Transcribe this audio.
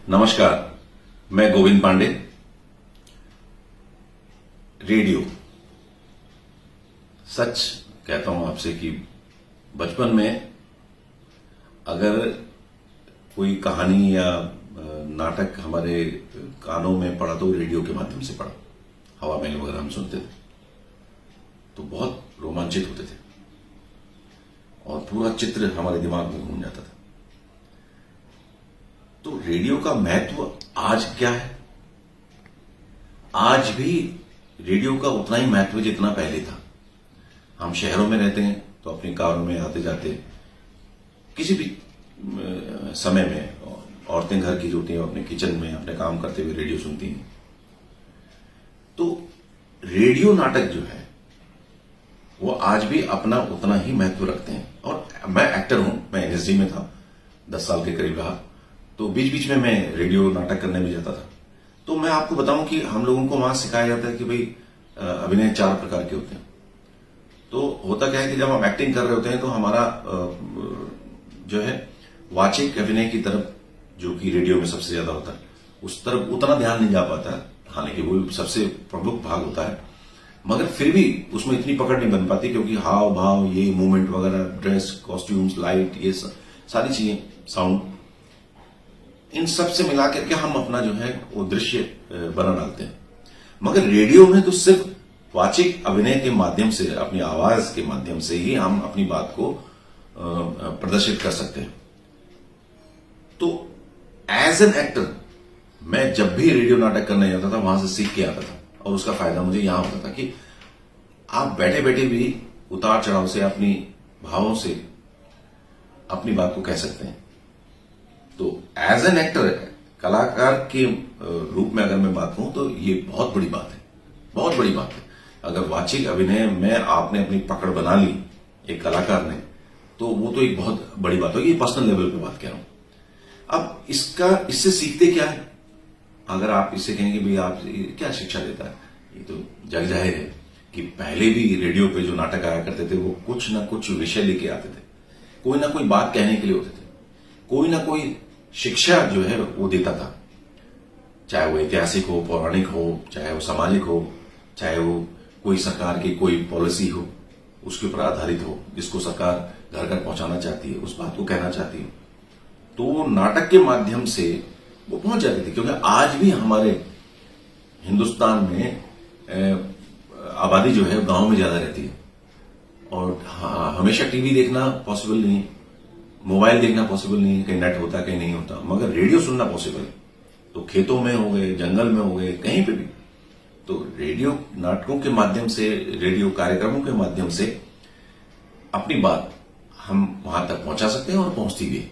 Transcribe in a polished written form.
नमस्कार, मैं गोविंद पांडे। रेडियो, सच कहता हूं आपसे कि बचपन में अगर कोई कहानी या नाटक हमारे कानों में पड़ा तो रेडियो के माध्यम से पड़ा। हवा महल वगैरह हम सुनते थे तो बहुत रोमांचित होते थे और पूरा चित्र हमारे दिमाग में घूम जाता था। तो रेडियो का महत्व आज क्या है? आज भी रेडियो का उतना ही महत्व जितना पहले था। हम शहरों में रहते हैं तो अपनी कारों में आते जाते किसी भी समय में औरतें घर की जो होती हैं अपने किचन में अपने काम करते हुए रेडियो सुनती हैं। तो रेडियो नाटक जो है वो आज भी अपना उतना ही महत्व रखते हैं। और मैं एक्टर हूं, मैं एनएसडी में था, 10 साल के करीब रहा। तो बीच बीच में मैं रेडियो नाटक करने भी जाता था। तो मैं आपको बताऊं कि हम लोगों को वहां सिखाया जाता है कि भाई अभिनय 4 प्रकार के होते हैं। तो होता क्या है कि जब हम एक्टिंग कर रहे होते हैं तो हमारा जो है वाचिक अभिनय की तरफ, जो कि रेडियो में सबसे ज्यादा होता है, उस तरफ उतना ध्यान नहीं जा पाता। हालांकि वो सबसे प्रमुख भाग होता है, मगर फिर भी उसमें इतनी पकड़ नहीं बन पाती क्योंकि हाव भाव, ये मूवमेंट वगैरह, ड्रेस, कॉस्ट्यूम्स, लाइट, ये सारी चीजें, साउंड, इन सब से मिला करके हम अपना जो है वो दृश्य बना डालते हैं। मगर रेडियो में तो सिर्फ वाचिक अभिनय के माध्यम से, अपनी आवाज के माध्यम से ही हम अपनी बात को प्रदर्शित कर सकते हैं। तो एज एन एक्टर मैं जब भी रेडियो नाटक करने जाता था वहां से सीख के आता था और उसका फायदा मुझे यहां होता था कि आप बैठे बैठे भी उतार चढ़ाव से, अपनी भावों से अपनी बात को कह सकते हैं। तो एज एन एक्टर, कलाकार के रूप में अगर मैं बात कहूं तो ये बहुत बड़ी बात है, बहुत बड़ी बात है। अगर वाचिक अभिनय में आपने अपनी पकड़ बना ली एक कलाकार ने, तो वो तो एक बहुत बड़ी बात होगी। पर्सनल लेवल पे बात कह रहा हूं। अब इससे सीखते क्या है? अगर आप इससे कहेंगे भाई आप क्या शिक्षा देता है, ये तो जग जाहिर है कि पहले भी रेडियो पे जो नाटक आया करते थे वो कुछ ना कुछ विषय लेके आते थे, कोई ना कोई बात कहने के लिए होते थे, कोई ना कोई शिक्षा जो है वो देता था। चाहे वो ऐतिहासिक हो, पौराणिक हो, चाहे वो सामाजिक हो, चाहे वो कोई सरकार की कोई पॉलिसी हो उसके ऊपर आधारित हो, जिसको सरकार घर घर पहुंचाना चाहती है, उस बात को कहना चाहती है, तो नाटक के माध्यम से वो पहुंच जाती थी। क्योंकि आज भी हमारे हिंदुस्तान में आबादी जो है गांव में ज्यादा रहती है और हमेशा टीवी देखना पॉसिबल नहीं है, मोबाइल देखना पॉसिबल नहीं है, कहीं नेट होता है कहीं नहीं होता, मगर रेडियो सुनना पॉसिबल है। तो खेतों में हो गए, जंगल में हो गए, कहीं पे भी, तो रेडियो नाटकों के माध्यम से, रेडियो कार्यक्रमों के माध्यम से अपनी बात हम वहां तक पहुंचा सकते हैं और पहुंचती भी है।